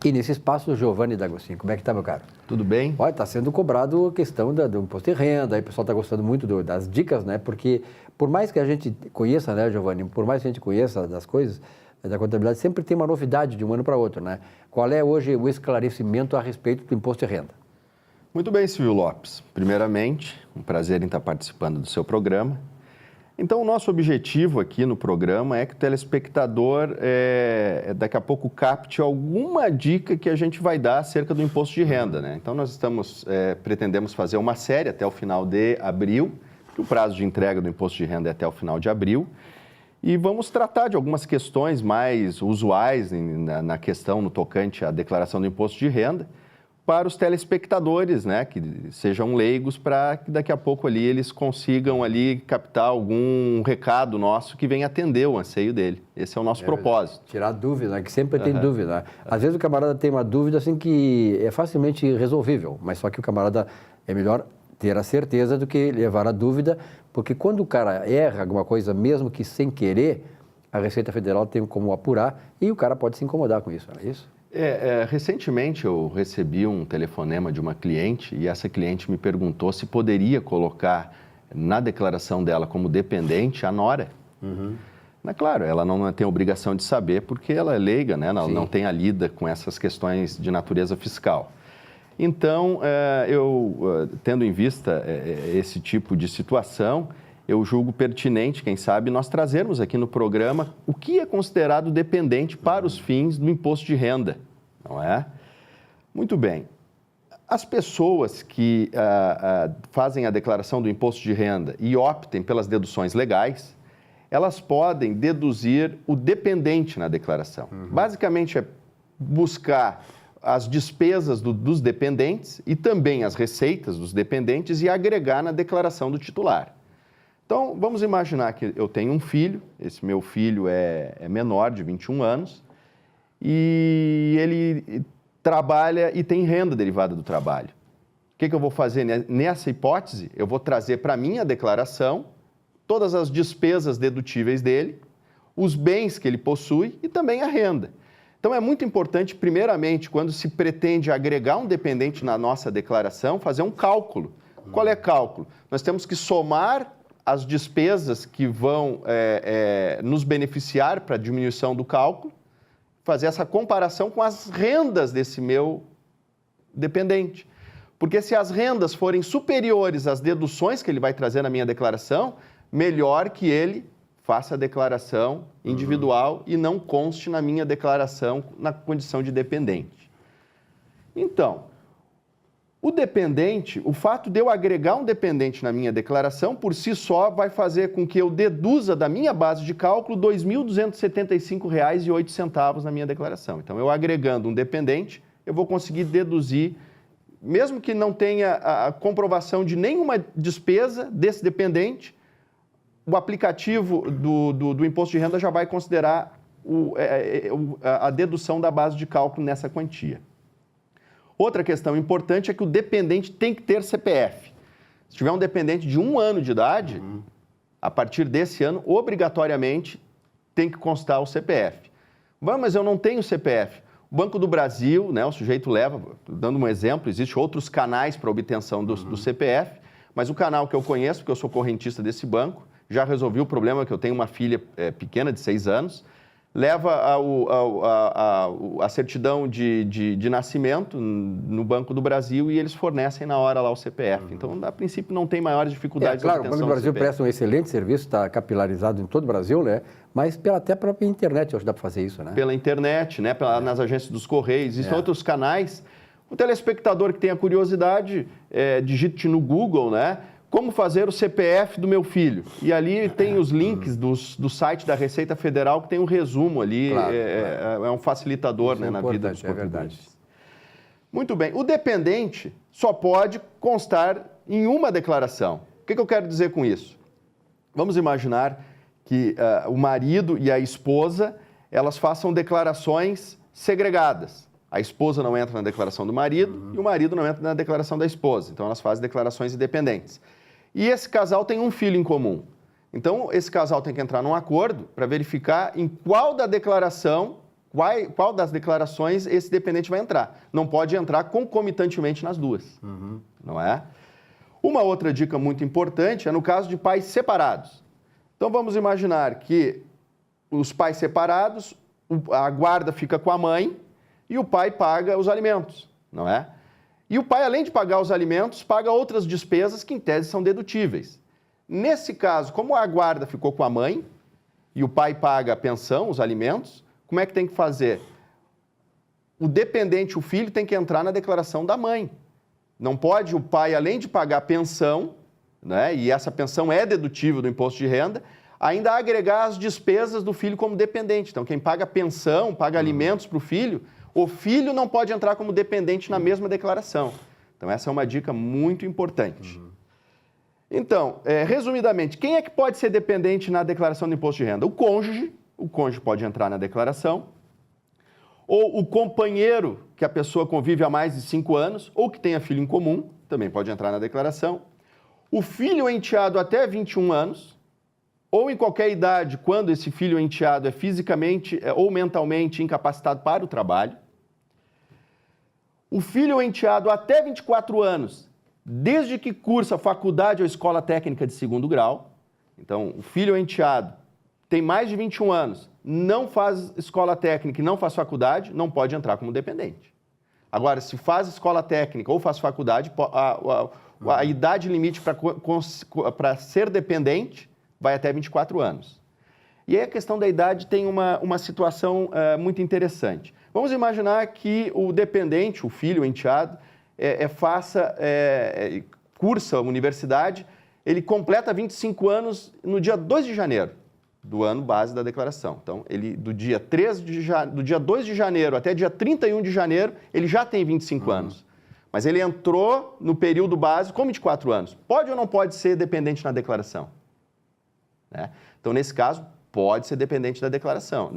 E nesse espaço, o Giovanni D'Agostinho, como é que está, meu caro? Tudo bem? Olha, está sendo cobrado a questão do imposto de renda, aí o pessoal está gostando muito das dicas, né? Porque por mais que a gente conheça, né, Giovanni, por mais que a gente conheça das coisas, da contabilidade, sempre tem uma novidade de um ano para outro, né? Qual é hoje o esclarecimento a respeito do imposto de renda? Muito bem, Silvio Lopes. Primeiramente, um prazer em estar participando do seu programa. Então, o nosso objetivo aqui no programa é que o telespectador, daqui a pouco, capte alguma dica que a gente vai dar acerca do imposto de renda, né? Então, nós pretendemos fazer uma série até o final de abril, que o prazo de entrega do imposto de renda é até o final de abril, e vamos tratar de algumas questões mais usuais na questão no tocante à declaração do imposto de renda, para os telespectadores, né, que sejam leigos, para que daqui a pouco ali eles consigam ali captar algum recado nosso que venha atender o anseio dele. Esse é o nosso propósito. Tirar dúvida, né, que sempre tem dúvida. Né? Às vezes o camarada tem uma dúvida assim que é facilmente resolvível, mas só que o camarada é melhor ter a certeza do que levar a dúvida, porque quando o cara erra alguma coisa, mesmo que sem querer, a Receita Federal tem como apurar e o cara pode se incomodar com isso, não é isso? Recentemente eu recebi um telefonema de uma cliente e essa cliente me perguntou se poderia colocar na declaração dela como dependente a nora. Mas, claro, ela não tem obrigação de saber porque ela é leiga, né? Não tem a lida com essas questões de natureza fiscal. Então, tendo em vista esse tipo de situação, eu julgo pertinente, quem sabe, nós trazermos aqui no programa o que é considerado dependente para os fins do imposto de renda, não é? Muito bem. As pessoas que fazem a declaração do imposto de renda e optem pelas deduções legais, elas podem deduzir o dependente na declaração. Basicamente, é buscar as despesas dos dependentes e também as receitas dos dependentes e agregar na declaração do titular. Então, vamos imaginar que eu tenho um filho, esse meu filho é menor, de 21 anos, e ele trabalha e tem renda derivada do trabalho. O que eu vou fazer nessa hipótese? Eu vou trazer para a minha declaração todas as despesas dedutíveis dele, os bens que ele possui e também a renda. Então, é muito importante, primeiramente, quando se pretende agregar um dependente na nossa declaração, fazer um cálculo. Qual é o cálculo? Nós temos que somar as despesas que vão nos beneficiar para a diminuição do cálculo, fazer essa comparação com as rendas desse meu dependente. Porque se as rendas forem superiores às deduções que ele vai trazer na minha declaração, melhor que ele faça a declaração individual e não conste na minha declaração na condição de dependente. Então, o dependente, o fato de eu agregar um dependente na minha declaração, por si só, vai fazer com que eu deduza da minha base de cálculo R$ 2.275,08 na minha declaração. Então, eu agregando um dependente, eu vou conseguir deduzir, mesmo que não tenha a comprovação de nenhuma despesa desse dependente, o aplicativo do imposto de renda já vai considerar a dedução da base de cálculo nessa quantia. Outra questão importante é que o dependente tem que ter CPF. Se tiver um dependente de 1 ano de idade, a partir desse ano, obrigatoriamente, tem que constar o CPF. Mas eu não tenho CPF. O Banco do Brasil, né, o sujeito leva, dando um exemplo, existem outros canais para obtenção do CPF, mas o canal que eu conheço, porque eu sou correntista desse banco, já resolvi o problema que eu tenho uma filha pequena de 6 anos, leva a certidão de nascimento no Banco do Brasil e eles fornecem na hora lá o CPF. Então, a princípio, não tem maiores dificuldades de obtenção. Claro, o Banco do Brasil presta um excelente serviço, está capilarizado em todo o Brasil, né? Mas até pela própria internet, acho que dá para fazer isso, né? Pela internet, né? Nas agências dos Correios, existem outros canais. O telespectador que tem a curiosidade, digite no Google, né? Como fazer o CPF do meu filho. E ali tem os links do site da Receita Federal, que tem um resumo ali, claro, é um facilitador, né, na vida dos contribuintes. É verdade. Muito bem. O dependente só pode constar em uma declaração. O que eu quero dizer com isso? Vamos imaginar que o marido e a esposa, elas façam declarações segregadas. A esposa não entra na declaração do marido e o marido não entra na declaração da esposa. Então, elas fazem declarações independentes. E esse casal tem um filho em comum. Então, esse casal tem que entrar num acordo para verificar em qual da declaração qual das declarações esse dependente vai entrar. Não pode entrar concomitantemente nas duas, não é? Uma outra dica muito importante é no caso de pais separados. Então, vamos imaginar que os pais separados, a guarda fica com a mãe e o pai paga os alimentos, não é? E o pai, além de pagar os alimentos, paga outras despesas que, em tese, são dedutíveis. Nesse caso, como a guarda ficou com a mãe e o pai paga a pensão, os alimentos, como é que tem que fazer? O dependente, o filho, tem que entrar na declaração da mãe. Não pode o pai, além de pagar a pensão, né, e essa pensão é dedutível do imposto de renda, ainda agregar as despesas do filho como dependente. Então, quem paga pensão, paga alimentos para o filho não pode entrar como dependente na mesma declaração. Então, essa é uma dica muito importante. Então, resumidamente, quem é que pode ser dependente na declaração do imposto de renda? O cônjuge pode entrar na declaração, ou o companheiro que a pessoa convive há mais de 5 anos, ou que tenha filho em comum, também pode entrar na declaração. O filho enteado até 21 anos, ou em qualquer idade, quando esse filho enteado é fisicamente ou mentalmente incapacitado para o trabalho. O filho enteado até 24 anos, desde que cursa faculdade ou escola técnica de 2º grau. Então, o filho enteado tem mais de 21 anos, não faz escola técnica e não faz faculdade, não pode entrar como dependente. Agora, se faz escola técnica ou faz faculdade, a idade limite para ser dependente vai até 24 anos. E aí a questão da idade tem uma situação muito interessante. Vamos imaginar que o dependente, o filho, o enteado, cursa a universidade, ele completa 25 anos no dia 2 de janeiro do ano base da declaração. Então, ele do dia 2 de janeiro até dia 31 de janeiro, ele já tem 25 anos. Mas ele entrou no período base com 24 anos. Pode ou não pode ser dependente na declaração? Né? Então, nesse caso, pode ser dependente na declaração.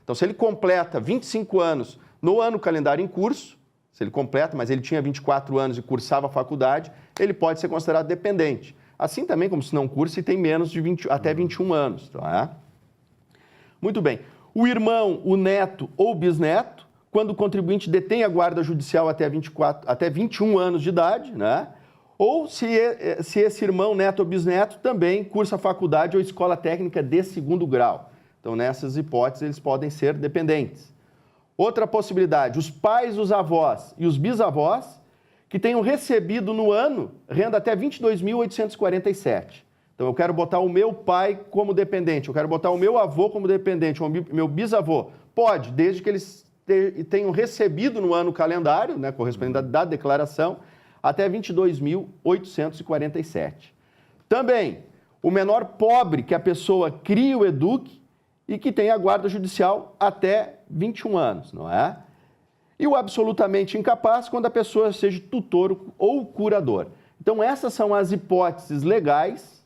Então, se ele completa 25 anos no ano calendário em curso, se ele completa, mas ele tinha 24 anos e cursava a faculdade, ele pode ser considerado dependente. Assim também como se não cursa e tem menos de até 21 anos. Tá? Muito bem. O irmão, o neto ou bisneto, quando o contribuinte detém a guarda judicial até 21 anos de idade, né? Ou se esse irmão, neto ou bisneto, também cursa faculdade ou escola técnica de 2º grau. Então, nessas hipóteses, eles podem ser dependentes. Outra possibilidade, os pais, os avós e os bisavós que tenham recebido no ano renda até 22.847. Então, eu quero botar o meu pai como dependente, eu quero botar o meu avô como dependente, o meu bisavô. Pode, desde que eles tenham recebido no ano calendário, né, correspondente da declaração, até 22.847. Também, o menor pobre que a pessoa crie ou eduque e que tenha guarda judicial até 21 anos, não é? E o absolutamente incapaz quando a pessoa seja tutor ou curador. Então, essas são as hipóteses legais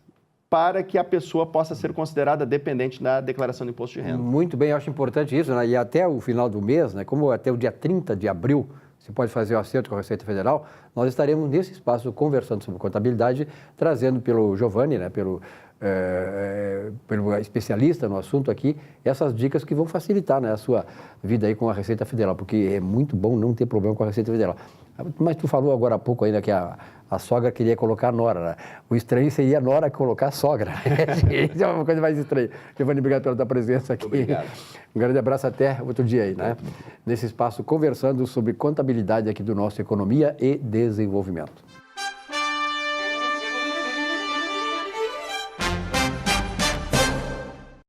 para que a pessoa possa ser considerada dependente na declaração do imposto de renda. Muito bem, eu acho importante isso, né? E até o final do mês, né? Como até o dia 30 de abril, você pode fazer o acerto com a Receita Federal, nós estaremos nesse espaço conversando sobre contabilidade, trazendo pelo Giovanni, né, pelo especialista no assunto aqui, essas dicas que vão facilitar, né, a sua vida aí com a Receita Federal, porque é muito bom não ter problema com a Receita Federal. Mas tu falou agora há pouco ainda que a sogra queria colocar a nora, né? O estranho seria a nora colocar a sogra. Isso é uma coisa mais estranha. Giovanni, obrigado pela tua presença aqui. Obrigado. Um grande abraço até outro dia aí, né? Nesse espaço conversando sobre contabilidade aqui do nosso Economia e Desenvolvimento.